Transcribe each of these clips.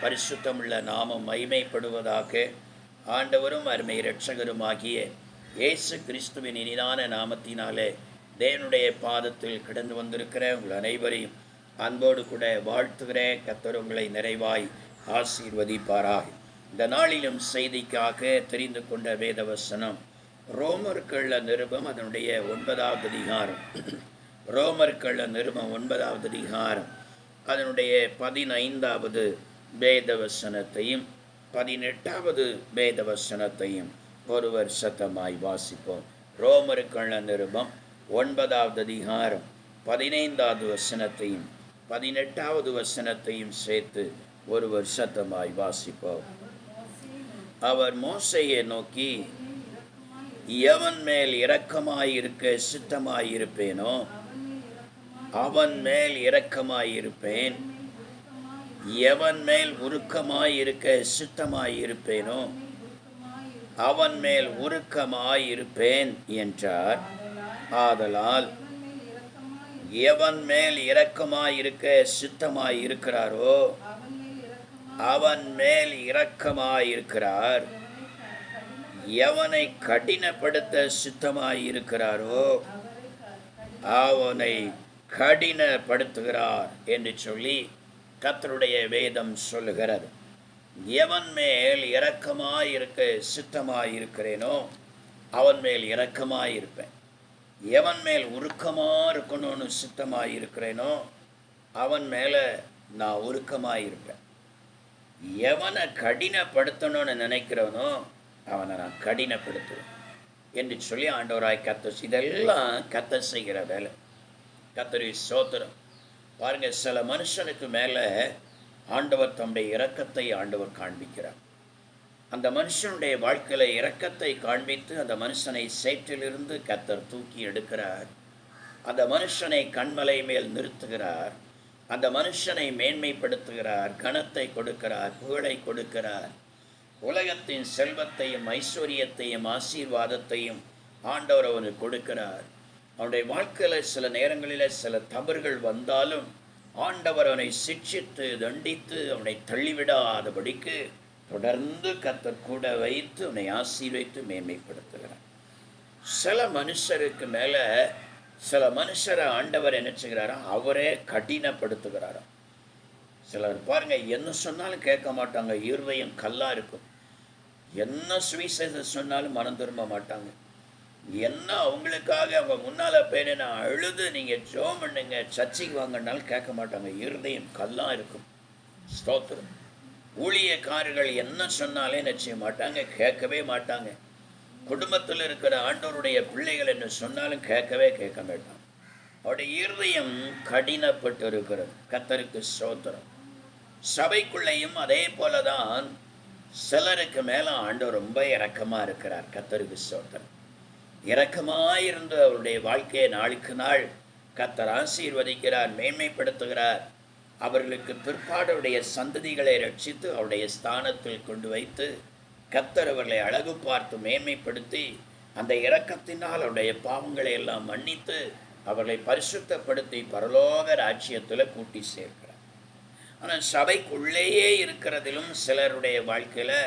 பரிசுத்தமுள்ள நாமம் மகிமைப்படுவதாக. ஆண்டவரும் அருமை இரட்சகருமாகிய இயேசு கிறிஸ்துவின் இனிதான நாமத்தினாலே தேவனுடைய பாதத்தில் கிடந்து வந்திருக்கிற உங்கள் அனைவரையும் அன்போடு கூட வாழ்த்துகிற கர்த்தர் உங்களை நிறைவாய் ஆசீர்வதிப்பாராக. இந்த நாளிலும் செய்திக்காக தெரிந்து கொண்ட வேதவசனம் ரோமர்கள்ள நிருபம் அதனுடைய 9வது அதிகாரம். ரோமர்கள்ள நிருபம் 9வது அதிகாரம் அதனுடைய 15வது வேதவசனத்தையும் 18வது வேதவசனத்தையும் ஒருவர் சத்தமாய் வாசிப்போம். ரோமர்கள்ள நிருபம் 9வது அதிகாரம் 15வது வசனத்தையும் 18வது வசனத்தையும் சேர்த்து ஒருவர் சத்தமாய் வாசிப்போம். அவர் மோசேயை நோக்கி, எவன் மேல் இரக்கமாயிருக்க சித்தமாயிருப்பேனோ அவன் மேல் இரக்கமாயிருப்பேன், எவன் மேல் உருக்கமாயிருக்க சித்தமாயிருப்பேனோ அவன் மேல் உருக்கமாயிருப்பேன் என்றார். ஆதலால் எவன் மேல் இரக்கமாயிருக்க சித்தமாயிருக்கிறாரோ அவன் மேல் இரக்கமாயிருக்கிறார், எவனை கடினப்படுத்த சித்தமாயிருக்கிறாரோ அவனை கடினப்படுத்துகிறார் என்று சொல்லி கர்த்தருடைய வேதம் சொல்லுகிறது. எவன் மேல் இரக்கமாயிருக்க சித்தமாயிருக்கிறேனோ அவன் மேல் இரக்கமாயிருப்பேன், எவன் மேல் உருக்கமாக இருக்கணும்னு சித்தமாயிருக்கிறேனோ அவன் மேலே நான் உருக்கமாயிருப்பேன், எவனை கடினப்படுத்தணும்னு நினைக்கிறவனோ அவனை நான் கடினப்படுத்துவேன் என்று சொல்லி ஆண்டவராய் கர்த்தர். இதெல்லாம் கர்த்தர் செய்கிற வேலை. கர்த்தருடைய ஸ்தோத்திரம். பாருங்கள், சில மனுஷனுக்கு மேலே ஆண்டவர் தம்முடைய இரக்கத்தை ஆண்டவர் காண்பிக்கிறார். அந்த மனுஷனுடைய வாழ்க்கையில் இரக்கத்தை காண்பித்து அந்த மனுஷனை சேற்றிலிருந்து கர்த்தர் தூக்கி எடுக்கிறார். அந்த மனுஷனை கண்மலை மேல் நிறுத்துகிறார். அந்த மனுஷனை மேன்மைப்படுத்துகிறார், கனத்தை கொடுக்கிறார், புகழை கொடுக்கிறார். உலகத்தின் செல்வத்தையும் ஐஸ்வர்யத்தையும் ஆசீர்வாதத்தையும் ஆண்டவர் அவனுக்கு கொடுக்கிறார். அவனுடைய வாழ்க்கையில் சில நேரங்களில் சில தவறுகள் வந்தாலும் ஆண்டவர் அவனை சிட்சித்து தண்டித்து அவனை தள்ளிவிடாதபடிக்கு தொடர்ந்து கர்த்தர் கூட வைத்து அவனை ஆசீர்வைத்து மேன்மைப்படுத்துகிறார். சில மனுஷருக்கு மேலே சில மனுஷரை ஆண்டவர் என்ன செய்கிறாரா, அவரே கடினப்படுத்துகிறாராம். சிலர் பாருங்கள், என்ன சொன்னாலும் கேட்க மாட்டாங்க, இருதயம் கல்லாக இருக்கும். என்ன சுவிசேஷம் சொன்னாலும் மனம் திரும்ப மாட்டாங்க. என்ன அவங்களுக்காக அவங்க முன்னால் போய் நான் அழுது நீங்கள் ஜெபம் பண்ணுங்க சர்ச்சைக்கு வாங்கினாலும் கேட்க மாட்டாங்க, இருதயம் கல்லாக இருக்கும். ஸ்தோத்திரம். ஊழியக்காரர்கள் என்ன சொன்னாலே நிச்சய மாட்டாங்க, கேட்கவே மாட்டாங்க. குடும்பத்தில் இருக்கிற ஆண்டவருடைய பிள்ளைகள் என்ன சொன்னாலும் கேட்க மாட்டாங்க. அவருடைய இருதயம் கடினப்பட்டு இருக்கிறது. கர்த்தருக்கு ஸ்தோத்திரம். சபைக்குள்ளேயும் அதே போல தான் சிலருக்கு மேலே ஆண்டவர் ரொம்ப இரக்கமாக இருக்கிறார். கர்த்தருக்கு ஸ்தோத்திரம். இரக்கமாயிருந்து அவருடைய வாழ்க்கையை நாளுக்கு நாள் கர்த்தர் ஆசீர்வதிக்கிறார், மேன்மைப்படுத்துகிறார். அவர்களுக்கு பிற்பாடுடைய சந்ததிகளை ரட்சித்து அவருடைய ஸ்தானத்தில் கொண்டு வைத்து கர்த்தர் அவர்களை அழகு பார்த்து மேன்மைப்படுத்தி அந்த இரக்கத்தினால் அவருடைய பாவங்களை எல்லாம் மன்னித்து அவர்களை பரிசுத்தப்படுத்தி பரலோக ராஜ்யத்தில் கூட்டி சேர்க்கிறார். ஆனால் சபைக்குள்ளேயே இருக்கிறதிலும் சிலருடைய வாழ்க்கையில்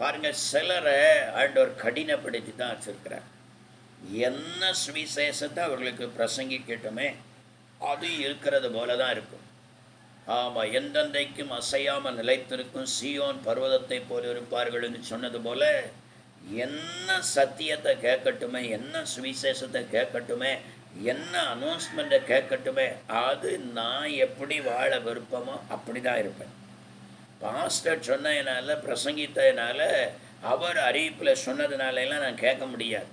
பாருங்கள், சிலரை ஆண்டவர் கடினப்படுத்தி தான் வச்சிருக்கிறார். என்ன சுவிசேஷத்தை அவர்களுக்கு பிரசங்கிக்கட்டுமே அது இருக்கிறது போல தான் இருக்கும். ஆமாம், எந்தெந்தைக்கும் அசையாமல் நிலைத்திருக்கும் சீயோன் பர்வதத்தை போல இருப்பார்கள் என்று சொன்னது போல என்ன சத்தியத்தை கேட்கட்டுமே, என்ன சுவிசேஷத்தை கேட்கட்டுமே, என்ன அனௌன்ஸ்மெண்ட்டை கேட்கட்டுமே, அது நான் எப்படி வாழ விருப்பமோ அப்படி தான் இருப்பேன். பாஸ்டர் சொன்னதுனால பிரசங்கித்ததுனால அவர் அறிவிப்பில் சொன்னதுனாலெல்லாம் நான் கேட்க முடியாது,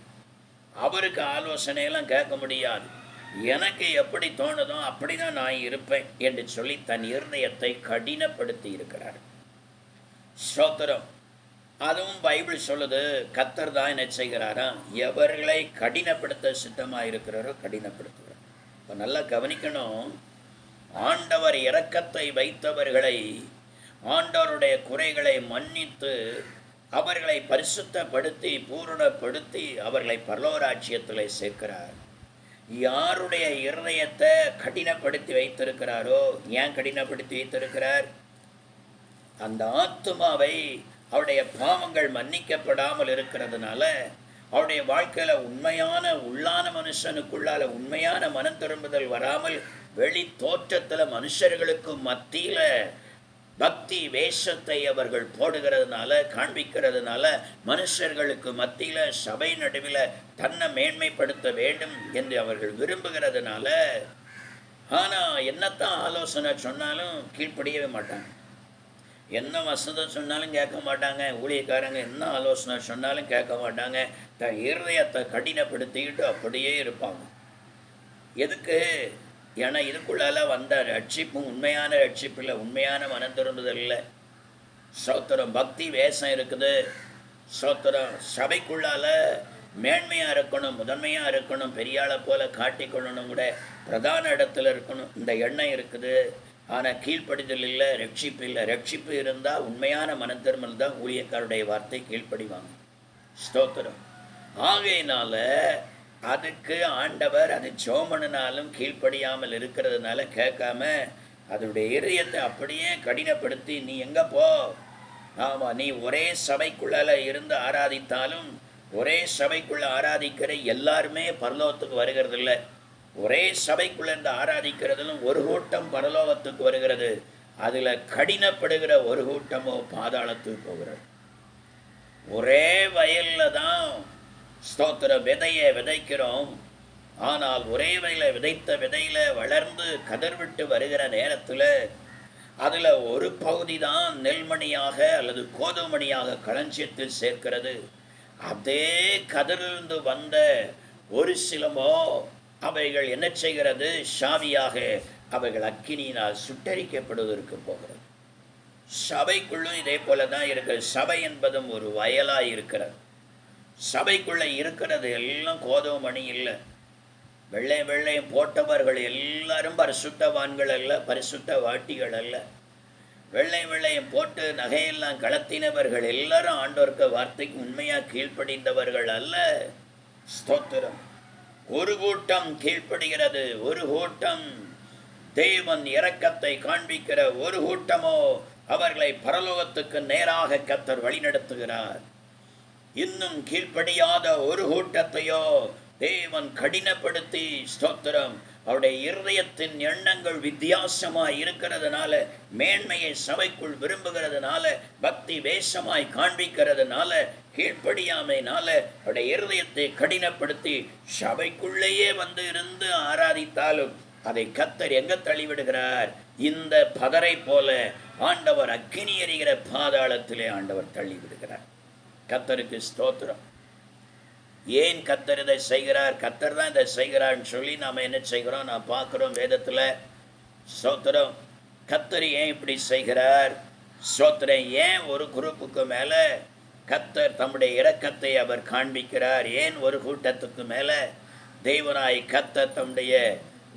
அவருக்கு ஆலோசனையெல்லாம் கேட்க முடியாது. எனக்கு எப்படி தோணுதோ அப்படி தான் நான் இருப்பேன் என்று சொல்லி தன் இருதயத்தை கடினப்படுத்தி இருக்கிறார். ஸ்தோத்திரம். அதுவும் பைபிள் சொல்லுது, கர்த்தர் தான் என்ன செய்கிறாரா, எவர்களை கடினப்படுத்த சித்தமாக இருக்கிறாரோ கடினப்படுத்துகிறார். இப்போ நல்லா கவனிக்கணும். ஆண்டவர் இரக்கத்தை வைத்தவர்களை ஆண்டவருடைய குறைகளை மன்னித்து அவர்களை பரிசுத்தப்படுத்தி பூரணப்படுத்தி அவர்களை பரலோராஜ்யத்தில் சேர்க்கிறார். யாருடைய இருதயத்தை கடினப்படுத்தி வைத்திருக்கிறாரோ, ஏன் கடினப்படுத்தி வைத்திருக்கிறார்? அந்த ஆத்துமாவை அவருடைய பாவங்கள் மன்னிக்கப்படாமல் இருக்கிறதுனால அவருடைய வாழ்க்கையில் உண்மையான உள்ளான மனுஷனுக்குள்ளால உண்மையான மனம் திரும்புதல் வராமல் வெளி தோற்றத்தில் மனுஷர்களுக்கு மத்தியில் பக்தி வேஷத்தை அவர்கள் போடுகிறதுனால காண்பிக்கிறதுனால மனுஷர்களுக்கு மத்தியில் சபை நடுவில் தன்னை மேன்மைப்படுத்த வேண்டும் என்று அவர்கள் விரும்புகிறதுனால ஆனால் என்னத்தான் ஆலோசனை சொன்னாலும் கீழ்ப்படியவே மாட்டாங்க. என்ன வசதி சொன்னாலும் கேட்க மாட்டாங்க. ஊழியக்காரங்க என்ன ஆலோசனை சொன்னாலும் கேட்க மாட்டாங்க. தன் இருதயத்தை கடினப்படுத்திக்கிட்டு அப்படியே இருப்பாங்க. எதுக்கு? ஏன்னா இதுக்குள்ளால வந்த ரட்சிப்பும் உண்மையான ரட்சிப்பு இல்லை, உண்மையான மனம் திரும்புதல் இல்லை. ஸ்தோத்திரம். பக்தி வேஷம் இருக்குது. ஸ்தோத்திரம். சபைக்குள்ளால மேன்மையாக இருக்கணும், முதன்மையாக இருக்கணும், பெரியாளை போல காட்டிக்கொள்ளணும், கூட பிரதான இடத்துல இருக்கணும், இந்த எண்ணம் இருக்குது. ஆனால் கீழ்ப்படிதல் இல்லை, ரட்சிப்பு இல்லை. ரட்சிப்பு இருந்தால் உண்மையான மனத்திருமல் தான் ஊழியக்காருடைய வார்த்தை கீழ்ப்படிவாங்க. ஸ்தோத்திரம். ஆகையினால அதுக்கு ஆண்டவர் அது சோமனாலும் கீழ்ப்படியாமல் இருக்கிறதுனால கேட்காம அதனுடைய இதயத்தை அப்படியே கடினப்படுத்தி நீ எங்கே போ, ஆமாம் நீ ஒரே சபைக்குள்ளால இருந்து ஆராதித்தாலும் ஒரே சபைக்குள்ளே ஆராதிக்கிற எல்லாருமே பரலோகத்துக்கு வருகிறது இல்லை. ஒரே சபைக்குள்ளேருந்து ஆராதிக்கிறதுலும் ஒரு கூட்டம் பரலோகத்துக்கு வருகிறது. அதில் கடினப்படுகிற ஒரு கூட்டமோ பாதாளத்துக்கு போகிறது. ஒரே வயலில் தான் ஸ்தோத்திர விதையை விதைக்கிறோம். ஆனால் ஒரே வயலில் விதைத்த விதையில் வளர்ந்து கதிர்விட்டு வருகிற நேரத்தில் அதில் ஒரு பகுதி தான் நெல்மணியாக அல்லது கோதுமணியாக களஞ்சியத்தில் சேர்க்கிறது. அதே கதிரிலிருந்து வந்த ஒரு சிலமோ அவைகள் என்ன செய்கிறது? சாவியாக அவைகள் அக்கினியினால் சுட்டரிக்கப்படுவதற்கு போகிறது. சபைக்குள்ளும் இதே போல தான் இருக்கிறது. சபை என்பதும் ஒரு வயலாக இருக்கிறது. சபைக்குள்ளே இருக்கிறது எல்லாம் கோதுமணி இல்லை. வெள்ளை வெள்ளையும் போட்டவர்கள் எல்லாரும் பரிசுத்தவான்கள் அல்ல, பரிசுத்த வாட்டிகள் அல்ல. வெள்ளை வெள்ளையும் போட்டு நகையெல்லாம் கலத்தினவர்கள் எல்லாரும் ஆண்டோர்க்க வார்த்தைக்கு உண்மையாக கீழ்ப்படிந்தவர்கள் அல்ல. ஸ்தோத்திரம். ஒரு கூட்டம் கீழ்ப்படுகிறது, ஒரு கூட்டம் தேவன் இரக்கத்தை காண்பிக்கிற ஒரு கூட்டமோ அவர்களை பரலோகத்துக்கு நேராக கர்த்தர் வழிநடத்துகிறார். இன்னும் கீழ்ப்படியாத ஒரு கூட்டத்தையோ தேவன் கடினப்படுத்தி ஸ்தோத்திரம் அவருடைய இருதயத்தின் எண்ணங்கள் வித்தியாசமாய் இருக்கிறதுனால, மேன்மையை சபைக்குள் விரும்புகிறதுனால, பக்தி வேஷமாய் காண்பிக்கிறதுனால, கீழ்ப்படியாமையினால அவருடைய இருதயத்தை கடினப்படுத்தி சபைக்குள்ளேயே வந்து இருந்து ஆராதித்தாலும் அதை கர்த்தர் எங்க தள்ளிவிடுகிறார்? இந்த பதரை போல ஆண்டவர் அக்கினி எறிகிற பாதாளத்திலே ஆண்டவர் தள்ளிவிடுகிறார். கர்த்தருக்கு ஸ்தோத்திரம். ஏன் கர்த்தர் இதை செய்கிறார்? கர்த்தர் தான் இதை செய்கிறார்னு சொல்லி நாம் என்ன செய்கிறோம்? நான் பார்க்குறோம் வேதத்தில். ஸ்தோத்திரம். கர்த்தர் ஏன் இப்படி செய்கிறார்? ஸ்தோத்திரம். ஏன் ஒரு குரூப்புக்கு மேலே கர்த்தர் தம்முடைய இரக்கத்தை அவர் காண்பிக்கிறார்? ஏன் ஒரு கூட்டத்துக்கு மேலே தேவனாய் கர்த்தர் தம்முடைய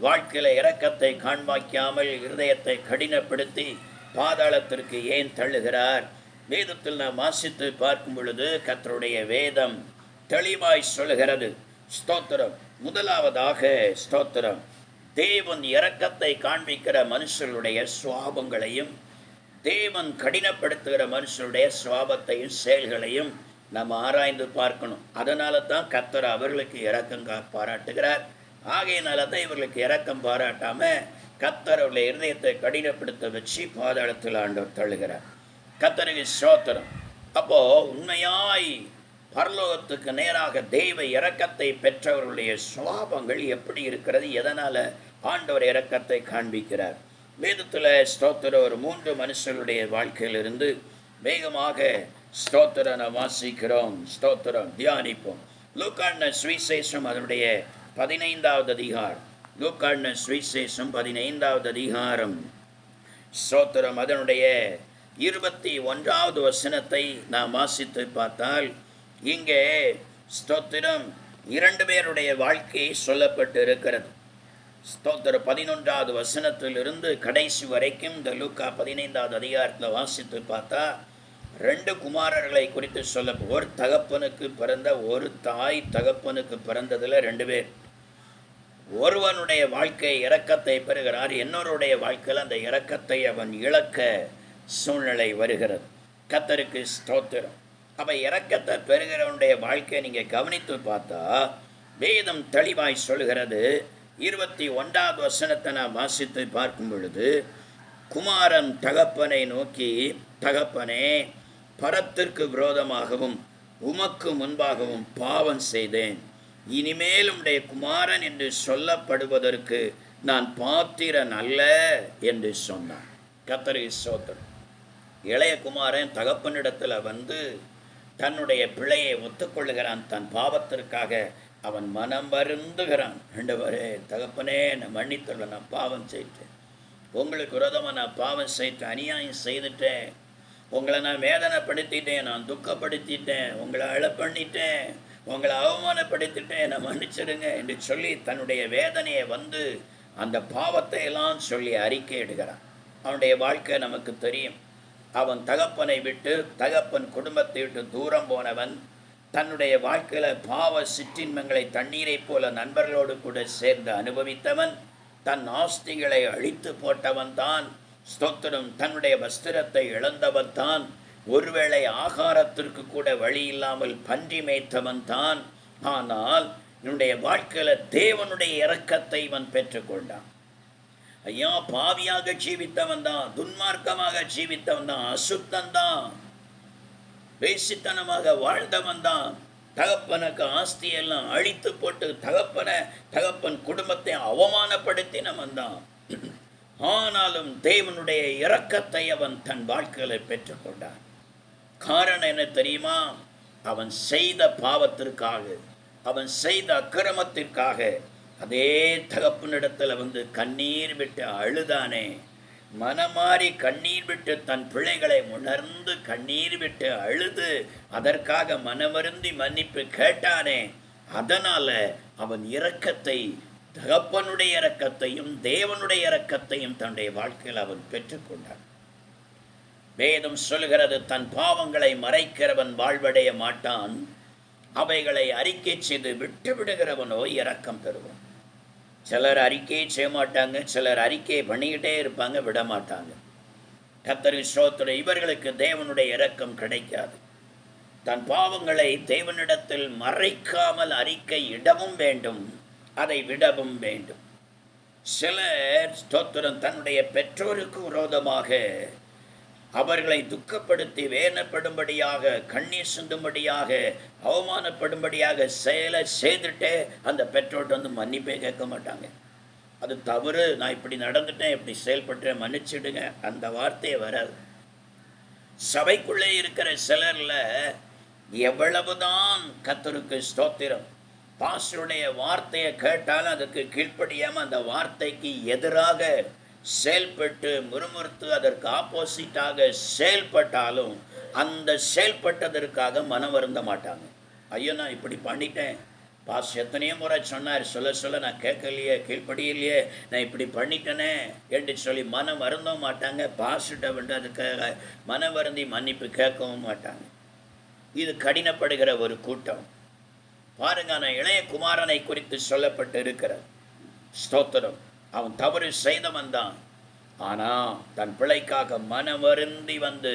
வாழ்க்கையில் இரக்கத்தை காண்பிக்காமல் இருதயத்தை கடினப்படுத்தி பாதாளத்திற்கு ஏன் தள்ளுகிறார்? வேதத்தில் நாம் வாசித்து பார்க்கும் பொழுது கர்த்தருடைய வேதம் தெளிவாய் சொல்லுகிறது. ஸ்தோத்திரம். முதலாவதாக ஸ்தோத்திரம், தேவன் இரக்கத்தை காண்பிக்கிற மனுஷனுடைய சுவாபங்களையும் தேவன் கடினப்படுத்துகிற மனுஷனுடைய சுவாபத்தையும் செயல்களையும் நம்ம ஆராய்ந்து பார்க்கணும். அதனால தான் கர்த்தர் அவர்களுக்கு இரக்கம் பாராட்டுகிறார். ஆகையினால தான் இவர்களுக்கு இரக்கம் பாராட்டாம கர்த்தர் அவருடைய இருதயத்தை கடினப்படுத்த வச்சு பாதாளத்தில் ஆண்டவர் தள்ளுகிறார். கர்த்தருக்கு ஸ்தோத்திரம். அப்போ உண்மையாய் பரலோகத்துக்கு நேராக தெய்வ இரக்கத்தை பெற்றவர்களுடைய சுவாபங்கள் எப்படி இருக்கிறது? எதனால் ஆண்டவர் இரக்கத்தை காண்பிக்கிறார்? வேதத்தில் ஸ்தோத்திரம் ஒரு 3 மனுஷர்களுடைய வாழ்க்கையிலிருந்து வேகமாக ஸ்தோத்திரம் நாம் வாசிக்கிறோம். ஸ்தோத்திரம் தியானிப்போம். லூக்கான சுவிசேஷம் அதனுடைய 15வது அதிகாரம். லூக்கான சுவிசேஷம் 15வது அதிகாரம். ஸ்தோத்திரம் அதனுடைய 21வது வசனத்தை நாம் வாசித்து பார்த்தால் இங்கே ஸ்தோத்திரம் 2 பேருடைய வாழ்க்கை சொல்லப்பட்டு இருக்கிறது. ஸ்தோத்திரம் 11வது வசனத்திலிருந்து கடைசி வரைக்கும் இந்த லூக்கா 15வது அதிகாரத்தில் வாசித்து பார்த்தா 2 குமாரர்களை குறித்து சொல்ல, ஒரு தகப்பனுக்கு பிறந்த ஒரு தாய் தகப்பனுக்கு பிறந்ததில் 2 பேர். ஒருவனுடைய வாழ்க்கை இரக்கத்தை பெறுகிறார், இன்னொருடைய வாழ்க்கையில் அந்த இரக்கத்தை அவன் இழக்க சூழ்நிலை வருகிறது. கர்த்தருக்கு ஸ்தோத்திரம். அப்போ இரக்கத்தை பெறுகிறவனுடைய வாழ்க்கையை நீங்கள் கவனித்து பார்த்தா வேதம் தெளிவாய் சொல்கிறது. 21வது வசனத்தை நான் வாசித்து பார்க்கும் பொழுது, குமாரன் தகப்பனை நோக்கி, தகப்பனே, பரத்திற்கு விரோதமாகவும் உமக்கு முன்பாகவும் பாவம் செய்தேன், இனிமேல் உம்முடைய குமாரன் என்று சொல்லப்படுவதற்கு நான் பாத்திரன் அல்ல என்று சொன்னான். கர்த்தருக்கு ஸ்தோத்திரம். இளைய குமாரன் தகப்பனிடத்தில் வந்து தன்னுடைய பிழையை ஒத்துக்கொள்ளுகிறான். தன் பாவத்திற்காக அவன் மனம் வருந்துகிறான். ஆண்டவரே, தகப்பனே, நான் மன்னித்துள்ள, நான் பாவம் செய்தேன், உங்களுக்கு விரோதமாக நான் பாவம் செய்தேன், அநியாயம் செய்துட்டேன், உங்களை நான் வேதனைப்படுத்திட்டேன், நான் துக்கப்படுத்திட்டேன், உங்களை அழ பண்ணிட்டேன், உங்களை அவமானப்படுத்திட்டேன், நான் மன்னிச்சிடுங்க என்று சொல்லி தன்னுடைய வேதனையை வந்து அந்த பாவத்தை எல்லாம் சொல்லி அறிக்கையிடுகிறான். அவனுடைய வாழ்க்கை நமக்கு தெரியும். அவன் தகப்பனை விட்டு, தகப்பன் குடும்பத்தை விட்டு தூரம் போனவன். தன்னுடைய வாழ்க்கையில் பாவ சிற்றின்மங்களை தண்ணீரை போல நண்பர்களோடு கூட சேர்ந்து அனுபவித்தவன். தன் ஆஸ்திகளை அழித்து போட்டவன் தான். ஸ்தோத்திரம். தன்னுடைய வஸ்திரத்தை இழந்தவன் தான். ஒருவேளை ஆகாரத்திற்கு கூட வழி இல்லாமல் பன்றி மேய்த்தவன் தான். ஆனால் இவனுடைய வாழ்க்கையில் தேவனுடைய இரக்கத்தை இவன் பெற்றுக்கொண்டான். ஐயா, பாவியாக ஜீவித்தவன் தான், துன்மார்க்கமாக ஜீவித்தவன் தான், அசுத்தன் தான், வேசித்தனமாக வாழ்ந்தவன் தான். தகப்பனுக்கு ஆஸ்தியெல்லாம் அழித்து போட்டு தகப்பன் குடும்பத்தை அவமானப்படுத்தினவன் தான். ஆனாலும் தேவனுடைய இரக்கத்தை அவன் தன் வாழ்க்கையில் பெற்றுக்கொண்டான். காரணம் என்ன தெரியுமா? அவன் செய்த பாவத்திற்காக, அவன் செய்த அக்கிரமத்திற்காக அதே தகப்பனிடத்தில் வந்து கண்ணீர் விட்டு அழுதானே, மனமாறி கண்ணீர் விட்டு தன் பிள்ளைகளை உணர்ந்து கண்ணீர் விட்டு அழுது அதற்காக மனமருந்தி மன்னிப்பு கேட்டானே, அதனால அவன் இரக்கத்தை, தகப்பனுடைய இரக்கத்தையும் தேவனுடைய இரக்கத்தையும் தன்னுடைய வாழ்க்கையில் அவன் பெற்றுக்கொண்டான். வேதம் சொல்கிறது, தன் பாவங்களை மறைக்கிறவன் வாழ்வடைய மாட்டான், அவைகளை அறிக்கை செய்து விட்டு விடுகிறவனோ இரக்கம் பெறுவான். சிலர் அறிக்கையை செய்ய மாட்டாங்க, சிலர் அறிக்கையை பண்ணிக்கிட்டே இருப்பாங்க, விட மாட்டாங்க. கர்த்தரின் ஸ்தோத்திரம். இவர்களுக்கு தேவனுடைய இரக்கம் கிடைக்காது. தன் பாவங்களை தேவனிடத்தில் மறைக்காமல் அறிக்கை இடவும் வேண்டும், அதை விடவும் வேண்டும். சிலர் ஸ்தோத்திரம் தன்னுடைய பெற்றோருக்கு விரோதமாக அவர்களை துக்கப்படுத்தி வேதனைப்படும்படியாக, கண்ணீர் சிந்தும்படியாக, அவமானப்படும்படியாக செயலை செய்துட்டே அந்த பெற்றோர்கிட்ட வந்து மன்னிப்பே கேட்க மாட்டாங்க. அது தவறு, நான் இப்படி நடந்துட்டேன், இப்படி செயல்பட்டேன், மன்னிச்சிடுங்க, அந்த வார்த்தையே வராது. சபைக்குள்ளே இருக்கிற சிலரில் எவ்வளவுதான் கர்த்தருக்கு ஸ்தோத்திரம் பாஸ்டருடைய வார்த்தையை கேட்டாலும் அதுக்கு கீழ்ப்படியாமல் அந்த வார்த்தைக்கு எதிராக செயல்பட்டு முறுமுறுத்து அதற்கு ஆப்போசிட்டாக செயல்பட்டாலும் அந்த செயல்பட்டதற்காக மனம் வருந்த மாட்டாங்க. ஐயோ, நான் இப்படி பண்ணிட்டேன், பாஸ் எத்தனையோ முறை சொன்னார், சொல்ல நான் கேட்கலையே, கீழ்ப்படியிலையே, நான் இப்படி பண்ணிட்டேனே என்று சொல்லி மனம் வருந்தவும் மாட்டாங்க. பாஸ்கிட்ட வந்து அதுக்காக மனம் வருந்தி மன்னிப்பு கேட்கவும் மாட்டாங்க. இது கடினப்படுகிற ஒரு கூட்டம். பாருங்க, நான் இளைய குமாரனை குறித்து சொல்லப்பட்டு இருக்கிறது. ஸ்தோத்திரம். அவன் தவறு செய்தவன் தான். ஆனால் தன் பிள்ளைக்காக மனமருந்தி வந்து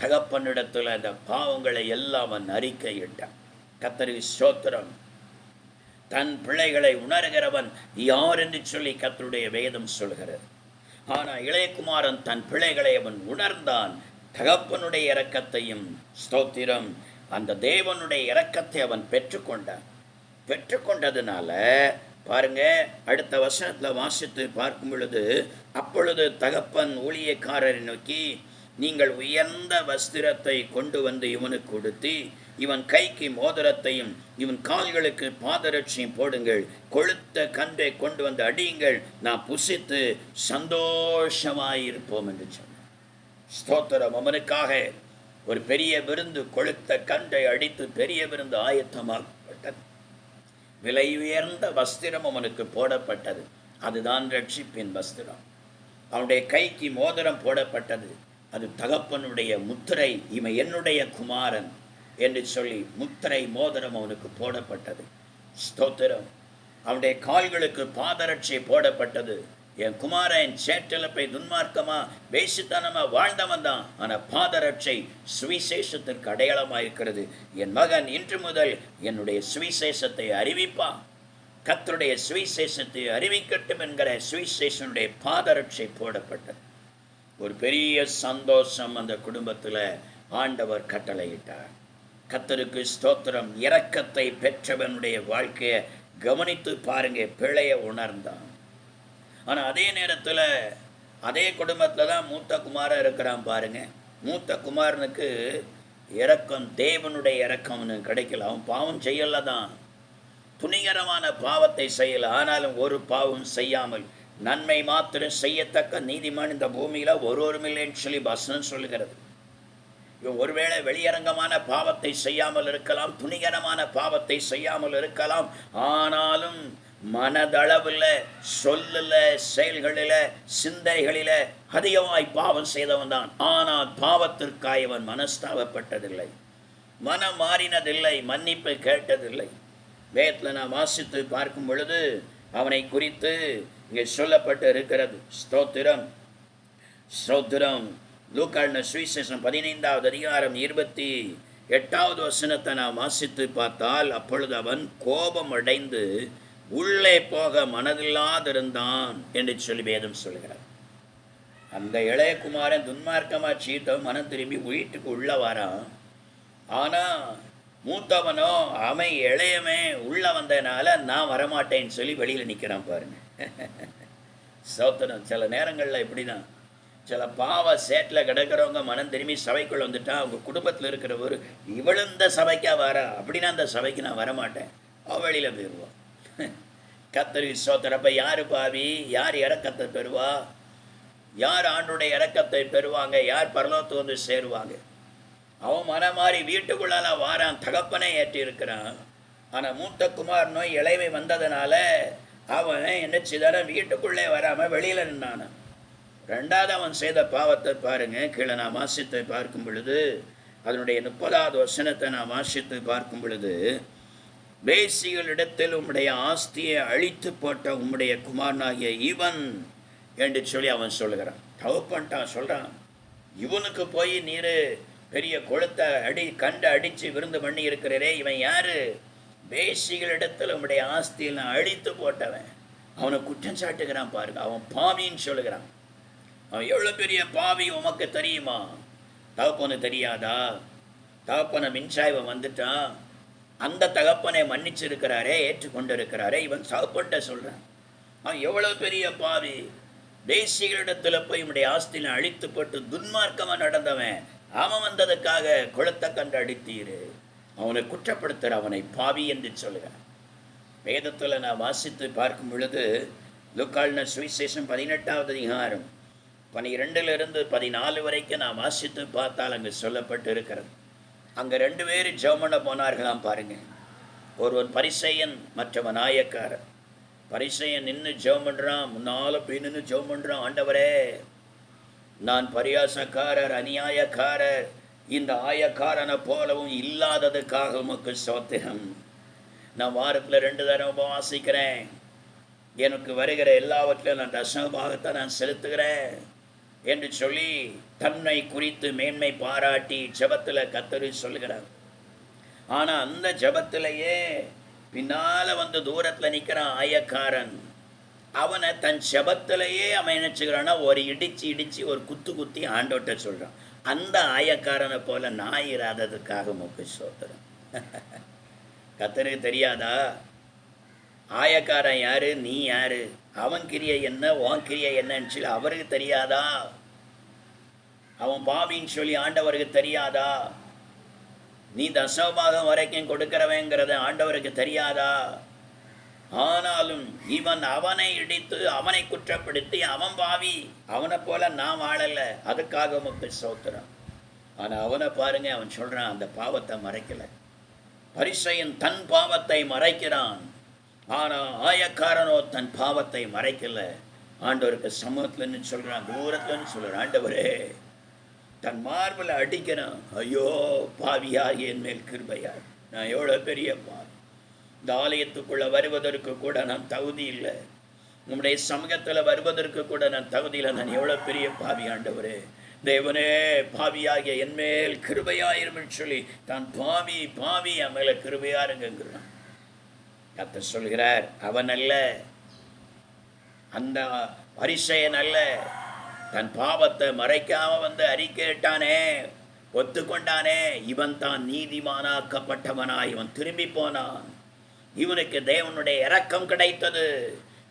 தகப்பனிடத்தில் அந்த பாவங்களை எல்லாம் அவன் அறிக்கையிட்டான். கர்த்தருக்கு ஸ்தோத்திரம். தன் பிள்ளைகளை உணர்கிறவன் யார் என்று சொல்லி கர்த்தருடைய வேதம் சொல்கிறது. ஆனால் இளையகுமாரன் தன் பிள்ளைகளை அவன் உணர்ந்தான். தகப்பனுடைய இரக்கத்தையும் ஸ்தோத்திரம் அந்த தேவனுடைய இரக்கத்தை அவன் பெற்றுக்கொண்டான். பெற்றுக்கொண்டதுனால பாருங்க, அடுத்த வசனத்தில் வாசித்து பார்க்கும் பொழுது, அப்பொழுது தகப்பன் ஊழியக்காரரை நோக்கி, நீங்கள் உயர்ந்த வஸ்திரத்தை கொண்டு வந்து இவனுக்கு கொடுத்து இவன் கைக்கு மோதிரத்தையும் இவன் கால்களுக்கு பாதரட்சியும் போடுங்கள், கொழுத்த கன்றை கொண்டு வந்து அடியுங்கள், நான் புசித்து சந்தோஷமாயிருப்போம் என்று சொன்னார். ஸ்தோத்திரம். அவனுக்காக ஒரு பெரிய விருந்து, கொழுத்த கன்றை அடித்து பெரிய விருந்து ஆயத்தமாக்கப்பட்டது. விலை உயர்ந்த வஸ்திரம் அவனுக்கு போடப்பட்டது. அதுதான் ரட்சிப்பின் வஸ்திரம். அவனுடைய கைக்கு மோதிரம் போடப்பட்டது. அது தகப்பனுடைய முத்திரை, இவன் என்னுடைய குமாரன் என்று சொல்லி முத்திரை மோதிரம் அவனுக்கு போடப்பட்டது. ஸ்தோத்திரம். அவனுடைய கால்களுக்கு பாதரட்சை போடப்பட்டது. என் குமாரன் சேற்றில் போய் துன்மார்க்கமா வேசித்தனமா வாழ்ந்தவன் தான். ஆனால் பாதரட்சை சுவிசேஷத்திற்கு அடையாளமாக இருக்கிறது. என் மகன் இன்று முதல் என்னுடைய சுவிசேஷத்தை அறிவிப்பான், கர்த்தருடைய சுவிசேஷத்தை அறிவிக்கட்டும் என்கிற சுவிசேஷனுடைய பாதரட்சை போடப்பட்டது. ஒரு பெரிய சந்தோஷம் அந்த குடும்பத்தில் ஆண்டவர் கட்டளையிட்டார். கர்த்தருக்கு ஸ்தோத்திரம். இரக்கத்தை பெற்றவனுடைய வாழ்க்கையை கவனித்து பாருங்க, பிழைய உணர்ந்தான். ஆனால் அதே நேரத்தில் அதே குடும்பத்தில் தான் மூத்த குமாரன் இருக்கிறான் பாருங்க. மூத்த குமாரனுக்கு இரக்கம், தேவனுடைய இரக்கம்னு கிடைக்கல. அவன் பாவம் செய்யல தான், துணிகரமான பாவத்தை செய்யல. ஆனாலும் ஒரு பாவம் செய்யாமல் நன்மை மாத்திரம் செய்யத்தக்க நீதிமான் இந்த பூமியில் ஒருவரும் இல்லைன்னு சொல்லி வசனம் சொல்லுகிறது. இவன் ஒருவேளை வெளியரங்கமான பாவத்தை செய்யாமல் இருக்கலாம், துணிகரமான பாவத்தை செய்யாமல் இருக்கலாம். ஆனாலும் மனதளவில், சொல்லில், செயல்களில், சிந்தைகளில் அதிகமாய் பாவம் செய்தவன் தான். ஆனால் பாவத்திற்காய் அவன் மனஸ்தாபப்பட்டதில்லை, மனம் மாறினதில்லை, மன்னிப்பு கேட்டதில்லை. வேதத்தில் நான் வாசித்து பார்க்கும் பொழுது அவனை குறித்து இங்கே சொல்லப்பட்டு இருக்கிறது. ஸ்தோத்திரம், ஸ்தோத்திரம். லூக்கான சுவிசேஷம் 15வது அதிகாரம் 28வது வசனத்தை நான் வாசித்து பார்த்தால், அப்பொழுது அவன் கோபம் அடைந்து உள்ளே போக மனதில்லாதிருந்தான் என்று சொல்லி வேதம் சொல்கிறார். அந்த இளையகுமாரன் துன்மார்க்கமாக சீத்தவன் மனம் திரும்பி வீட்டுக்கு உள்ள வரான். ஆனால் மூத்தவனோ அவன் இளையமே உள்ள வந்ததுனால நான் வரமாட்டேன்னு சொல்லி வெளியில் நிற்கிறான் பாருங்க. சோத்தனம். சில நேரங்களில் இப்படி தான், சில பாவ சேட்டில் கிடக்கிறவங்க மனம் திரும்பி சபைக்குள்ள வந்துட்டா அவங்க குடும்பத்தில் இருக்கிறவர் இவளுந்த சபைக்கா வர, அப்படின்னா அந்த சபைக்கு நான் வரமாட்டேன், வெளியில் போயிடுவான். கர்த்தருக்கு ஸ்தோத்திரம். அப்போ யார் பாவி, யார் இரக்கத்தை பெறுவா, யார் ஆண்டுடைய இரக்கத்தை பெறுவாங்க, யார் பரலோகத்துக்கு வந்து சேருவாங்க? அவன் மனம் மாறி வீட்டுக்குள்ளால வாரான், தகப்பனை ஏற்றி இருக்கிறான். ஆனால் மூத்த குமார் நோய் இளைவை வந்ததுனால அவன் என்ன செய்தான, வீட்டுக்குள்ளே வராமல் வெளியில் நின்னான். ரெண்டாவது அவன் செய்த பாவத்தை பாருங்க. கீழே நான் வாசித்து பார்க்கும் பொழுது, அதனுடைய 30வது வசனத்தை நான் வாசித்து பார்க்கும் பொழுது, வேசிகளிடத்தில் உம்முடைய ஆஸ்தியை அழித்து போட்ட உம்முடைய குமாரனாகிய இவன் என்று சொல்லி அவன் சொல்லுகிறான். தகப்பன்ட்டான் சொல்கிறான், இவனுக்கு போய் நீர் பெரிய கொளுத்த கண்டு அடித்து விருந்து பண்ணி இருக்கிறரே, இவன் யார்? வேசிகளிடத்தில் உம்முடைய ஆஸ்தியில் நான் அழித்து போட்டவன். அவனை குற்றம் சாட்டுகிறான் பாருங்க. அவன் பாவின்னு சொல்லுகிறான். அவன் எவ்வளோ பெரிய பாவி உமக்கு தெரியுமா? தகப்பனு தெரியாதா? தகப்பனை மின்சாய்வன் வந்துட்டான், அந்த தகப்பனை மன்னிச்சிருக்கிறாரே, ஏற்றுக்கொண்டு இருக்கிறாரே, இவன் தகப்பன்ட்ட சொல்கிறான் அவன் எவ்வளோ பெரிய பாவி. தேசிகளிடத்தில் போய் உடைய ஆஸ்தியில் அழித்து போட்டு துன்மார்க்கமாக நடந்தவன், அவன் வந்ததுக்காக குளத்தை கண்டு அடித்தீரு. அவனை குற்றப்படுத்துகிற அவனை பாவி என்று சொல்கிறான். வேதத்தில் நான் வாசித்து பார்க்கும் பொழுது, லூக்கான சுவிசேஷம் 18வது அதிகாரம் 12லிருந்து 14 வரைக்கும் நான் வாசித்து பார்த்தால் அங்கே சொல்லப்பட்டு இருக்கிறது. அங்கே 2 பேர் ஜெபம் பண்ண போனார்களாம் பாருங்க. ஒருவன் பரிசேயன், மற்றவன் ஆயக்காரன். பரிசேயன் நின்று ஜெபம் பண்ணுறான், முன்னால் போய் நின்று ஜெபம் பண்ணுறான், ஆண்டவரே நான் பரியாசக்காரர், அநியாயக்காரர், இந்த ஆயக்காரனை போலவும் இல்லாததுக்காக உமக்கு ஸ்தோத்திரம். நான் வாரத்தில் 2 தடவை உபவாசிக்கிறேன், எனக்கு வருகிற எல்லாவற்றிலும் நான் தசமபாகத்தை நான் செலுத்துகிறேன் என்று சொல்லி தன்னை குறித்து மேன்மை பாராட்டி ஜெபத்தில் கர்த்தர் சொல்லுகிறார். ஆனால் அந்த ஜெபத்திலேயே பின்னால் வந்து தூரத்தில் நிற்கிறான் ஆயக்காரன். அவனை தன் ஜெபத்திலேயே அவன் நினச்சிக்கிறான்னா ஒரு இடித்து ஒரு குத்தி ஆண்டோட்ட சொல்கிறான், அந்த ஆயக்காரனை போல நான் இராததுக்காக உமக்கு ஸ்தோத்திரம். கர்த்தருக்கு தெரியாதா ஆயக்காரன் யாரு, நீ யாரு, அவன் கிரியை என்ன, உன் கிரியை என்னன்னு சொல்லி அவருக்கு தெரியாதா? அவன் பாவின்னு சொல்லி ஆண்டவருக்கு தெரியாதா? நீ தசமபாகம் வரைக்கும் கொடுக்கிறவங்கிறத ஆண்டவருக்கு தெரியாதா? ஆனாலும் இவன் அவனை இடித்து அவனை குற்றப்படுத்தி அவன் பாவி, அவனை போல நான் வாழலை, அதுக்காக உமக்கு ஸ்தோத்திரம். ஆனால் அவனை பாருங்க, அவன் சொல்கிறான் அந்த பாவத்தை மறைக்கலை. பரிசேயன் தன் பாவத்தை மறைக்கிறான், ஆனால் ஆயக்காரனோ தன் பாவத்தை மறைக்கல. ஆண்டவருக்கு சமூகத்துலன்னு சொல்கிறான், தூரத்துலன்னு சொல்கிறான், ஆண்டவரே தன் மார்பில் அடிக்கிறான், ஐயோ பாவியா என் மேல் கிருபையார், நான் எவ்வளோ பெரிய பாவி, இந்த ஆலயத்துக்குள்ளே வருவதற்கு கூட நான் தகுதி இல்லை, உம்முடைய சமூகத்தில் வருவதற்கு கூட நான் தகுதியில் நான் எவ்வளோ பெரிய பாவி ஆண்டவரே. தேவனே, பாவியாகிய என்மேல் கிருபையாயிரும் சொல்லி தான் பாவி பாவி என் மேலே கிருபையாருங்கிறான். கர்த்தர் சொல்கிறார், அவன் அல்ல, அந்த பரிசேயன் அல்ல, தன் பாவத்தை மறைக்காம வந்து அறிக்கையிட்டானே, ஒத்துக்கொண்டானே, இவன் தான் நீதிமானாக்கப்பட்டவனாய் இவன் திரும்பி போனான். இவனுக்கு தேவனுடைய இரக்கம் கிடைத்தது.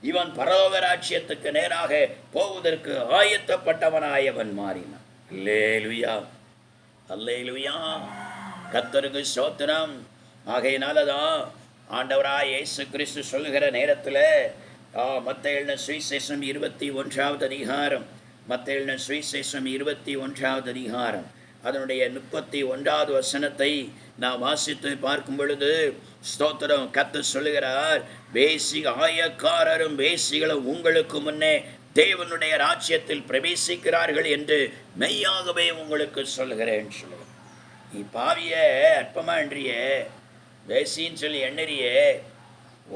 இவன் பரலோக ராஜ்யத்துக்கு நேராக போவதற்கு ஆயத்தப்பட்டவனாய் அவன் மாறினான். அல்லேலூயா, அல்லேலூயா, கர்த்தருக்கு ஸ்தோத்திரம். ஆகையினாலதான் ஆண்டவராய் இயேசு கிறிஸ்து சொல்லுகிற நேரத்தில் மத்தேயு எழுதின சுவிசேஷம் 21வது அதிகாரம், மத்தேயு எழுதின சுவிசேஷம் 21வது அதிகாரம் அதனுடைய 31வது வசனத்தை நாம் வாசித்து பார்க்கும் பொழுது, ஸ்தோத்திரம், கர்த்தர் சொல்லுகிறார், ஆயக்காரரும் வேசிகளும் உங்களுக்கு முன்னே தேவனுடைய ராஜ்யத்தில் பிரவேசிக்கிறார்கள் என்று மெய்யாகவே உங்களுக்கு சொல்லுகிறேன் சொல்லுகிறேன். நீ பாவிய அற்பமான்றிய வேசின்னு சொல்லி எண்ணறியே,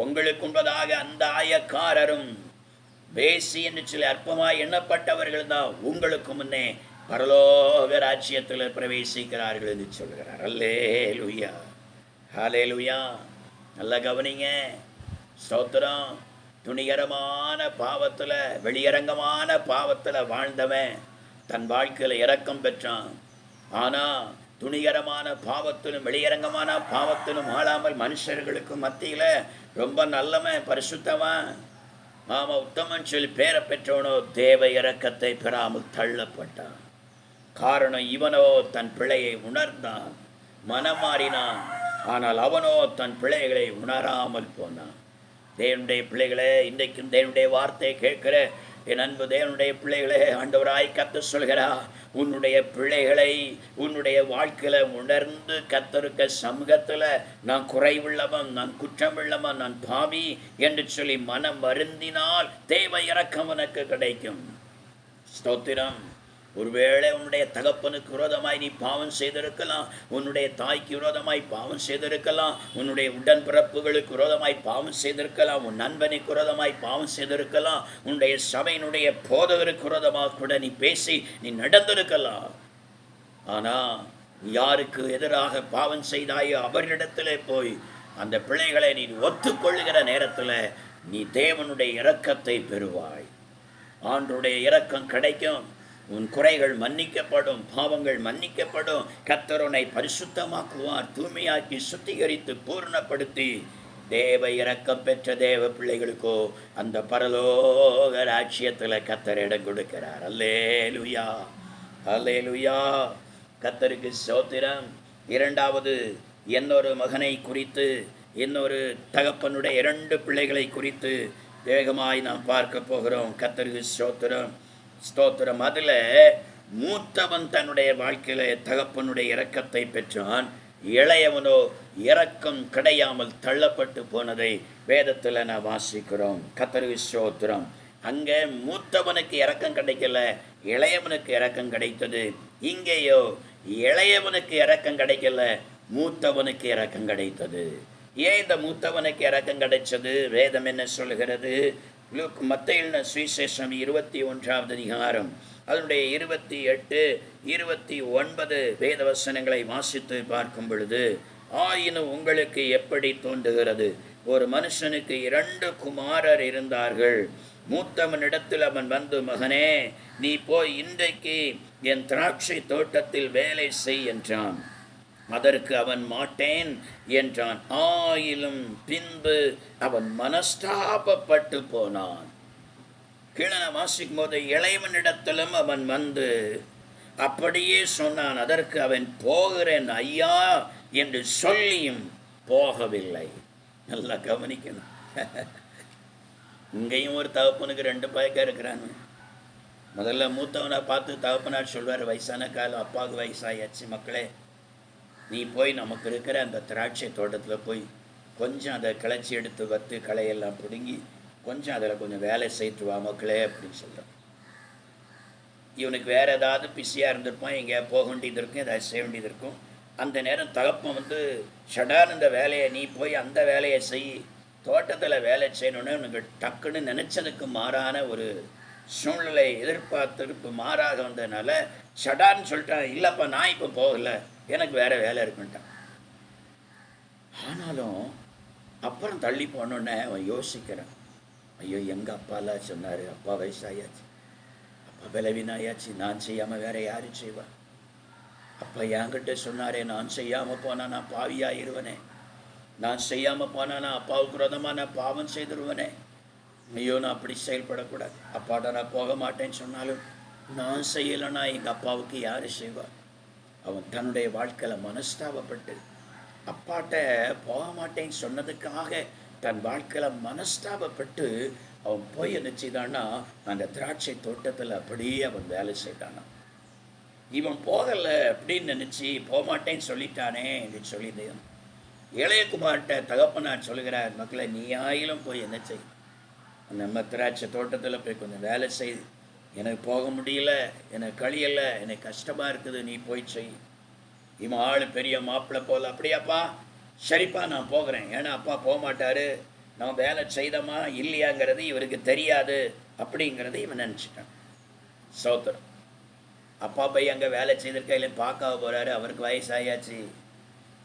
உங்களுக்கு உண்பதாக அந்த ஆயக்காரரும் வேசி என்று சொல்லி அற்பமாய் எண்ணப்பட்டவர்கள் தான் உங்களுக்கு முன்னே பரலோக ராஜ்யத்தில் பிரவேசிக்கிறார்கள் என்று சொல்கிறார். அல்லேலூயா, ஹல்லேலூயா. நல்லா கவனிங்க, ஸ்தோத்திரம். துணிகரமான பாவத்தில், வெளியரங்கமான பாவத்தில் வாழ்ந்தவன் தன் வாழ்க்கையில் இரக்கம் பெற்றான். ஆனால் துணிகரமான பாவத்திலும் வெளியரங்கமான பாவத்திலும் ஆளாமல் மனுஷர்களுக்கு மத்தியில் ரொம்ப நல்லவன், பரிசுத்தவன், உத்தமன் சொல்லி பேரை பெற்றவனோ தேவ இரக்கத்தை பெறாமல் தள்ளப்பட்டான். காரணம், இவனோ தன் பிழையை உணர்ந்தான், மனமாறினான். ஆனால் அவனோ தன் பிழைகளை உணராமல் போனான். தேவனுடைய பிள்ளைகளே, இன்றைக்கும் தேவனுடைய வார்த்தையை கேட்கிற என் அன்பு தேவனுடைய பிள்ளைகளே, ஆண்டவராய் கர்த்தர் சொல்கிறார், உன்னுடைய பிள்ளைகளை உன்னுடைய வாழ்க்கையில் உணர்ந்து கர்த்தருக்கு சமூகத்தில் நான் குறைவுள்ளவன், நான் குற்றமுள்ளவன், நான் பாவி என்று சொல்லி மனம் வருந்தினால் தேவ இரக்கம் உனக்கு கிடைக்கும். ஸ்தோத்திரம். ஒருவேளை உன்னுடைய தகப்பனுக்கு விரோதமாய் நீ பாவம் செய்திருக்கலாம், உன்னுடைய தாய்க்கு விரோதமாய் பாவம் செய்திருக்கலாம், உன்னுடைய உடன்பிறப்புகளுக்கு விரோதமாய் பாவம் செய்திருக்கலாம், உன் நண்பனுக்கு விரோதமாய் பாவம் செய்திருக்கலாம், உன்னுடைய சபையினுடைய போதகருக்கு விரோதமாக கூட நீ பேசி நீ நடந்திருக்கலாம். ஆனால் யாருக்கு எதிராக பாவம் செய்தாயோ அவரிடத்திலே போய் அந்த பிள்ளைகளை நீ ஒத்துக்கொள்ளுகிற நேரத்தில் நீ தேவனுடைய இரக்கத்தை பெறுவாய். ஆண்டவருடைய இரக்கம் கிடைக்கும். உன் குறைகள் மன்னிக்கப்படும், பாவங்கள் மன்னிக்கப்படும். கர்த்தர் உன்னை பரிசுத்தமாக்குவார், தூய்மையாக்கி சுத்திகரித்து பூர்ணப்படுத்தி தேவ இரக்கம் பெற்ற தேவ பிள்ளைகளுக்கோ அந்த பரலோக ராஜ்யத்தில் கர்த்தர் இடம் கொடுக்கிறார். அல்லேலூயா, அல்லேலூயா, கர்த்தருக்கு ஸ்தோத்திரம். இரண்டாவது, இன்னொரு மகனை குறித்து, இன்னொரு தகப்பனுடைய 2 பிள்ளைகளை குறித்து வேகமாய் நாம் பார்க்க போகிறோம். கர்த்தருக்கு ஸ்தோத்திரம், ஸ்தோத்திரம். அதில் மூத்தவன் தன்னுடைய வாழ்க்கையில் தகப்பனுடைய இரக்கத்தை பெற்றான். இளையவனோ இரக்கம் கிடையாமல் தள்ளப்பட்டு போனதை வேதத்தில் நான் வாசிக்கிறோம். கர்த்தருக்கு ஸ்தோத்திரம். அங்கே மூத்தவனுக்கு இரக்கம் கிடைக்கல, இளையவனுக்கு இரக்கம் கிடைத்தது. இங்கேயோ இளையவனுக்கு இரக்கம் கிடைக்கல, மூத்தவனுக்கு இரக்கம் கிடைத்தது. ஏன் இந்த மூத்தவனுக்கு இரக்கம் கிடைச்சது? வேதம் என்ன சொல்கிறது? மத்தேயு சுவிசேஷம் 21வது அதிகாரம் அதனுடைய 28, 29 வேதவசனங்களை வாசித்து பார்க்கும் பொழுது, ஆயினும் உங்களுக்கு எப்படி தோன்றுகிறது, ஒரு மனுஷனுக்கு 2 குமாரர் இருந்தார்கள். மூத்தவனிடத்தில் அவன் வந்து, மகனே, நீ போய் இன்றைக்கு என் திராட்சை தோட்டத்தில் வேலை செய் என்றான். அதற்கு அவன் மாட்டேன் என்றான். ஆயிலும் பின்பு அவன் மனஸ்தாபப்பட்டு போனான். கீழே வாசிக்கும் போது, இளையவனிடத்திலும் அவன் வந்து அப்படியே சொன்னான். அதற்கு அவன் போகிறேன் ஐயா என்று சொல்லியும் போகவில்லை. நல்லா கவனிக்கணும். இங்கேயும் ஒரு தகப்பனுக்கு 2 பையன் இருக்கிறாங்க. முதல்ல மூத்தவனை பார்த்து தகப்பனார் சொல்வார், வயசான காலம், அப்பாவுக்கு வயசாயாச்சு, மக்களே நீ போய் நமக்கு இருக்கிற அந்த திராட்சை தோட்டத்தில் போய் கொஞ்சம் அதை கிளச்சி எடுத்து வத்து களையெல்லாம் பிடுங்கி கொஞ்சம் அதில் கொஞ்சம் வேலை செய்து வா மக்களே அப்படின்னு சொல்கிறான். இவனுக்கு வேறு ஏதாவது பிஸியாக இருந்திருப்பான், எங்கேயா போக வேண்டியது இருக்கும், ஏதாவது செய்ய வேண்டியது இருக்கும். அந்த நேரம் தகப்பன் வந்து ஷடான் இந்த வேலையை நீ போய் அந்த வேலையை செய் தோட்டத்தில் வேலை செய்யணுன்னு உனக்கு டக்குன்னு நினச்சதுக்கு மாறான ஒரு சூழ்நிலை எதிர்பார்த்திருப்பு மாறாக வந்ததுனால சடான்னு சொல்லிட்டான், இல்லைப்பா நான் இப்போ போகலை, எனக்கு வேறு வேலை இருக்குன்ட்டான். ஆனாலும் அப்புறம் தள்ளி போனோடனே அவன் யோசிக்கிறான், ஐயோ எங்கள் அப்பாலாம் சொன்னார், அப்பா வயசாயாச்சு, அப்பா பலவீனாயாச்சு, நான் செய்யாமல் வேற யாரு செய்வா, அப்பா என்கிட்ட சொன்னாரே நான் செய்யாமல் போனால் நான் பாவியாயிருவனே, நான் செய்யாமல் போனால் நான் அப்பாவுக்கு விரோதமாக நான் பாவம் செய்திருவனே, ஐயோ நான் அப்படி செயல்படக்கூடாது, அப்பாட்ட நான் போக மாட்டேன்னு சொன்னாலும் நான் செய்யலைன்னா எங்கள் அப்பாவுக்கு யார் செய்வா. அவன் தன்னுடைய வாழ்க்கையில் மனஸ்தாபப்பட்டு அப்பாட்ட போக மாட்டேன்னு சொன்னதுக்காக தன் வாழ்க்கையில் மனஸ்தாபப்பட்டு அவன் போய் என்ன செய்தான்னா அந்த திராட்சை தோட்டத்தில் அப்படியே அவன் வேலை செய்தானான். இவன் போகலை அப்படின்னு நினச்சி போக மாட்டேன்னு சொல்லிட்டானே என்று சொல்லி இளையகுமார்கிட்ட தகப்பனார் சொல்லுகிறார், மக்களை நீ ஆயிலும் போய் என்ன செய், நம்ம திராட்சை தோட்டத்தில் போய் கொஞ்சம் வேலை செய், எனக்கு போக முடியல, எனக்கு கழியலை, எனக்கு கஷ்டமாக இருக்குது, நீ போய் செய். இவன் ஆள் பெரிய மாப்பிள்ளை போல், அப்படியாப்பா சரிப்பா நான் போகிறேன், ஏன்னா அப்பா போக மாட்டார், நான் வேலை செய்தமா இல்லையாங்கிறது இவருக்கு தெரியாது அப்படிங்கிறது இவன் நினச்சிட்டான். சோத்திரம். அப்பா போய் அங்கே வேலை செய்திருக்கா இல்லை பார்க்க போகிறாரு, அவருக்கு வயசாயாச்சு,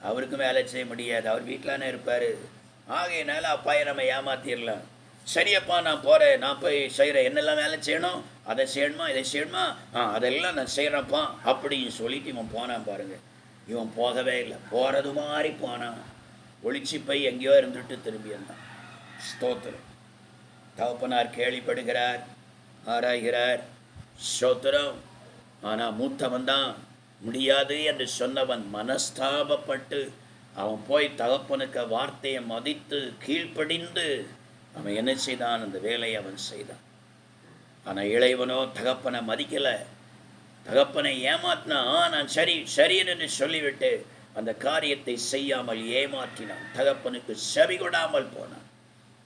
அவருக்கும் வேலை செய்ய முடியாது, அவர் வீட்டிலானே இருப்பார், ஆகையினால அப்பாயை நம்ம ஏமாத்திடலாம். சரியப்பா நான் போகிறேன், நான் போய் செய்கிறேன், என்னெல்லாம் வேலை செய்யணும், அதை செய்யணுமா இதை செய்யணுமா, அதெல்லாம் நான் செய்கிறேன்ப்பா அப்படின்னு சொல்லிட்டு இவன் போனான் பாருங்கள். இவன் போகவே இல்லை, போகிறது மாதிரி போனான், ஒளிச்சு போய் எங்கேயோ இருந்துட்டு திரும்பி இருந்தான். ஸ்தோத்திரம். தகப்பனார் கேள்விப்படுகிறார், ஆராய்கிறார், ஸ்தோத்திரம். ஆனால் மூத்தவன் தான் முடியாது என்று சொன்னவன் மனஸ்தாபப்பட்டு அவன் போய் தகப்பனுக்கு வார்த்தையை மதித்து கீழ்ப்படிந்து அவன் என்ன செய்தான், அந்த வேலையை அவன் செய்தான். ஆனால் இளைவனோ தகப்பனை மதிக்கலை, தகப்பனை ஏமாத்தினா, நான் சரி என்று சொல்லிவிட்டு அந்த காரியத்தை செய்யாமல் ஏமாற்றினான், தகப்பனுக்கு செவி கொடாமல் போனான்,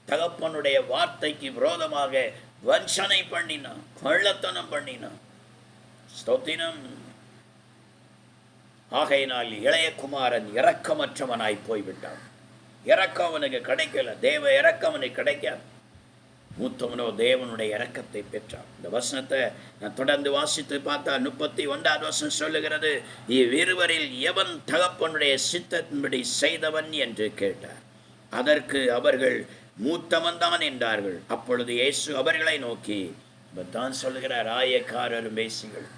தகப்பனுடைய வார்த்தைக்கு விரோதமாக வஞ்சனை பண்ணினான், கள்ளத்தனம் பண்ணினான். ஸ்தோத்திரம். ஆகையினால் இளையகுமாரன் இரக்கமற்றவனாய் போய்விட்டான். இரக்கம் அவனுக்கு கிடைக்கல, தேவ இரக்கம் அவனுக்கு கிடைக்காது. மூத்தவனோ தேவனுடைய இரக்கத்தை பெற்றான். இந்த வசனத்தை நான் தொடர்ந்து வாசித்து பார்த்தா 31வது வசனம் சொல்லுகிறது, இவ்விருவரில் எவன் தகப்பனுடைய சித்தத்தின்படி செய்தவன் என்று கேட்டார். அதற்கு அவர்கள் மூத்தவன் தான் என்றார்கள். அப்பொழுது இயேசு அவர்களை நோக்கி தான் சொல்லுகிறார், ஆயக்காரரும் பேசிகள்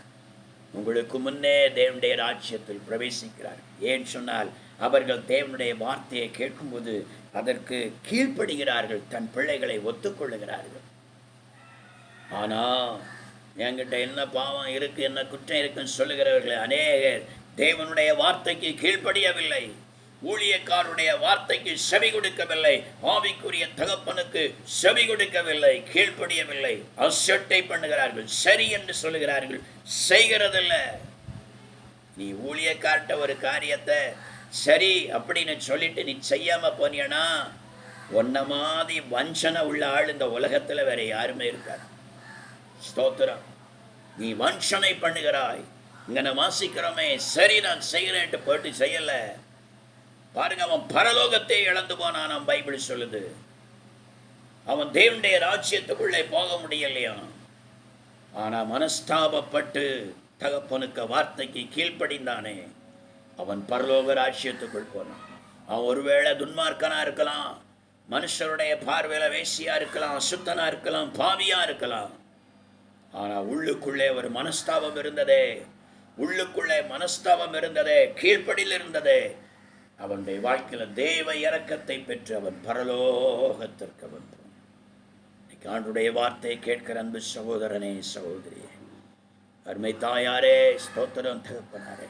உங்களுக்கு முன்னே தேவனுடைய ராஜ்யத்தில் பிரவேசிக்கிறார். ஏன் சொன்னால் அவர்கள் தேவனுடைய வார்த்தையை கேட்கும்போது அதற்கு கீழ்ப்படுகிறார்கள், தன் பிள்ளைகளை ஒத்துக்கொள்ளுகிறார்கள். ஆனால் என்கிட்ட என்ன பாவம் இருக்குது, என்ன குற்றம் இருக்குன்னு சொல்லுகிறவர்கள் அநேகர் தேவனுடைய வார்த்தைக்கு கீழ்ப்படியவில்லை, ஊழியக்காரருடைய வார்த்தைக்கு செவி கொடுக்கவில்லை, ஆவிக்குரிய தகப்பனுக்கு செவி கொடுக்கவில்லை, கீழ்ப்படியவில்லை, அசட்டை பண்ணுகிறார்கள், சரி என்று சொல்லுகிறார்கள், செய்கிறதில்ல. நீ ஊழியக்கார்ட்ட ஒரு காரியத்தை சரி அப்படின்னு சொல்லிட்டு நீ செய்யாம போனியனா ஒன்ன மாதிரி வஞ்சனை உள்ள ஆள் இந்த உலகத்தில் வேற யாருமே இருக்காது. ஸ்தோத்திரம். நீ வஞ்சனை பண்ணுகிறாய். இங்க நான் வாசிக்கிறோமே, சரி நான் செய்கிறேன்ட்டு போட்டு செய்யல பாருங்க, அவன் பரலோகத்தை இழந்து போனான். பைபிள் சொல்லுது அவன் தேவனுடைய ராஜ்யத்துக்குள்ளே போக முடியலையா. ஆனா மனஸ்தாபப்பட்டு தகப்பனுக்கு வார்த்தைக்கு கீழ்ப்படிந்தானே, அவன் பரலோக ராஜ்யத்துக்குள் போனான். அவன் ஒருவேளை துன்மார்க்கனா இருக்கலாம், மனுஷருடைய பார்வையில வேசியா இருக்கலாம், அசுத்தனா இருக்கலாம், பாவியா இருக்கலாம். ஆனா உள்ளுக்குள்ளே ஒரு மனஸ்தாபம் இருந்ததே, உள்ளுக்குள்ளே மனஸ்தாபம் இருந்ததே, கீழ்ப்படியில் இருந்ததே. அவனுடைய வாழ்க்கையில தேவ இரக்கத்தை பெற்று அவன் பரலோகத்திற்கு வந்தான். ஆண்டுடைய வார்த்தையை கேட்கிற அன்பு சகோதரனே, சகோதரியே, அருமை தாயாரே, ஸ்தோத்திரம். தகப்பனாரே,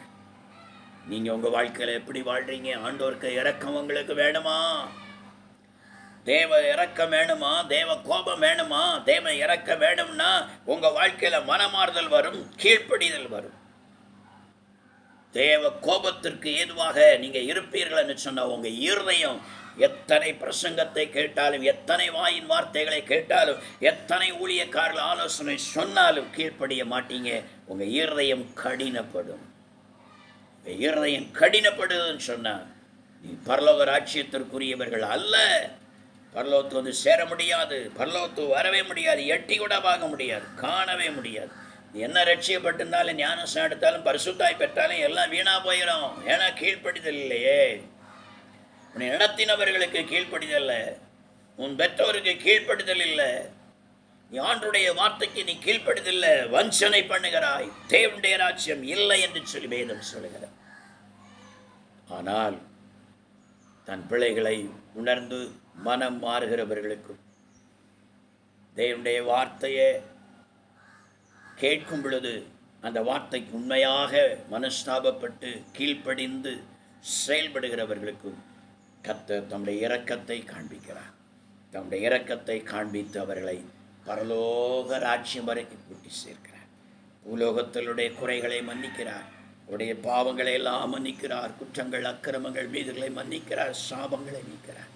நீங்க உங்க வாழ்க்கையில எப்படி வாழ்றீங்க? ஆண்டவருக்கு இரக்கம் உங்களுக்கு வேணுமா? தேவ இரக்கம் வேணுமா? தேவ கோபம் வேணுமா? தேவ இரக்கம் வேணும்னா உங்க வாழ்க்கையில மனமாறுதல் வரும், கீழ்ப்படிதல் வரும். தேவ கோபத்திற்கு ஏதுவாக நீங்க இருப்பீர்கள் என்று சொன்ன உங்க இருதயம் எத்தனை பிரசங்கத்தை கேட்டாலும், எத்தனை வாயின் வார்த்தைகளை கேட்டாலும், எத்தனை ஊழியக்காரர்கள் ஆலோசனை சொன்னாலும் கீழ்ப்படிய மாட்டீங்க. உங்க இருதயம் கடினப்படும். இருதயம் கடினப்படுதுன்னு சொன்னா நீ பரலோக ராஜ்யத்திற்குரியவர்கள் அல்ல. பரலோகத்துக்கு வந்து சேர முடியாது, பரலோகத்துக்கு வரவே முடியாது, எட்டி கூட பார்க்க முடியாது, காணவே முடியாது. என்ன ரட்சியப்பட்டிருந்தாலும் ஞானஸ்நானம் எடுத்தாலும் பரிசுத்தாய் பெற்றாலும் எல்லாம் வீணா போயிடும். ஏன்னா கீழ்ப்படிதல் இல்லையே. உன்னை நடத்தினவர்களுக்கு கீழ்ப்படிதல் இல்லை, உன் பெற்றோருக்கு கீழ்ப்படிதல் இல்லை, நீ ஆண்டுடைய வார்த்தைக்கு நீ கீழ்ப்படிதல் இல்லை, வஞ்சனை பண்ணுகிறாய், தேவனுடைய ராஜ்யம் இல்லை என்று சொல்லி வேதம் சொல்லுகிறார். ஆனால் தன் பிள்ளைகளை உணர்ந்து மனம் மாறுகிறவர்களுக்கும் தேவனுடைய வார்த்தையை கேட்கும் பொழுது அந்த வார்த்தைக்கு உண்மையாக மனஸ்தாபப்பட்டு கீழ்ப்படிந்து செயல்படுகிறவர்களுக்கும் கர்த்தர் தம்முடைய இரக்கத்தை காண்பிக்கிறார். தம்முடைய இரக்கத்தை காண்பித்து அவர்களை பரலோக ராஜ்யம் வரைக்கும் கூட்டி சேர்க்கிறார். பூலோகத்தினுடைய குறைகளை மன்னிக்கிறார், அவருடைய பாவங்களை எல்லாம் மன்னிக்கிறார், குற்றங்கள் அக்கிரமங்கள் மீதுகளை மன்னிக்கிறார், சாபங்களை நீக்கிறார்.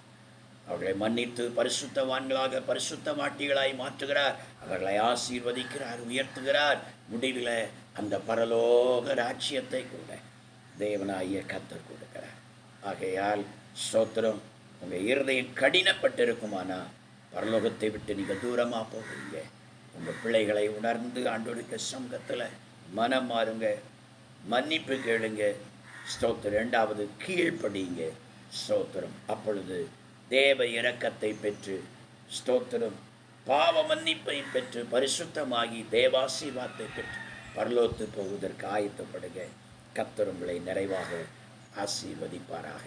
அவர்களை மன்னித்து பரிசுத்தவான்களாக பரிசுத்தவாட்டிகளாய் மாற்றுகிறார், அவர்களை ஆசீர்வதிக்கிறார், உயர்த்துகிறார். முடிவில் அந்த பரலோக ராஜ்யத்தை கூட தேவனாகிய கர்த்தர் கொடுக்கிறார். ஆகையால் ஸ்தோத்திரம். உங்கள் இருதயம் கடினப்பட்டிருக்குமானா பரலோகத்தை விட்டு நீங்கள் தூரமாக போகிறீங்க. உங்கள் பிள்ளைகளை உணர்ந்து ஆண்டவருடைய சமூகத்தில் மனம் மாறுங்க, மன்னிப்பு கேளுங்க. ஸ்தோத்திரம். இரண்டாவது கீழ்ப்படிங்க. ஸ்தோத்திரம். அப்பொழுது தேவ இரக்கத்தை பெற்று ஸ்தோத்திரம் பாவ மன்னிப்பை பெற்று பரிசுத்தமாகி தேவாசீர்வாதத்தை பெற்று பரலோகத்து போவதற்கு ஆயத்தப்படுங்க. கர்த்தர் உங்களை நிறைவாக ஆசீர்வதிப்பாராக.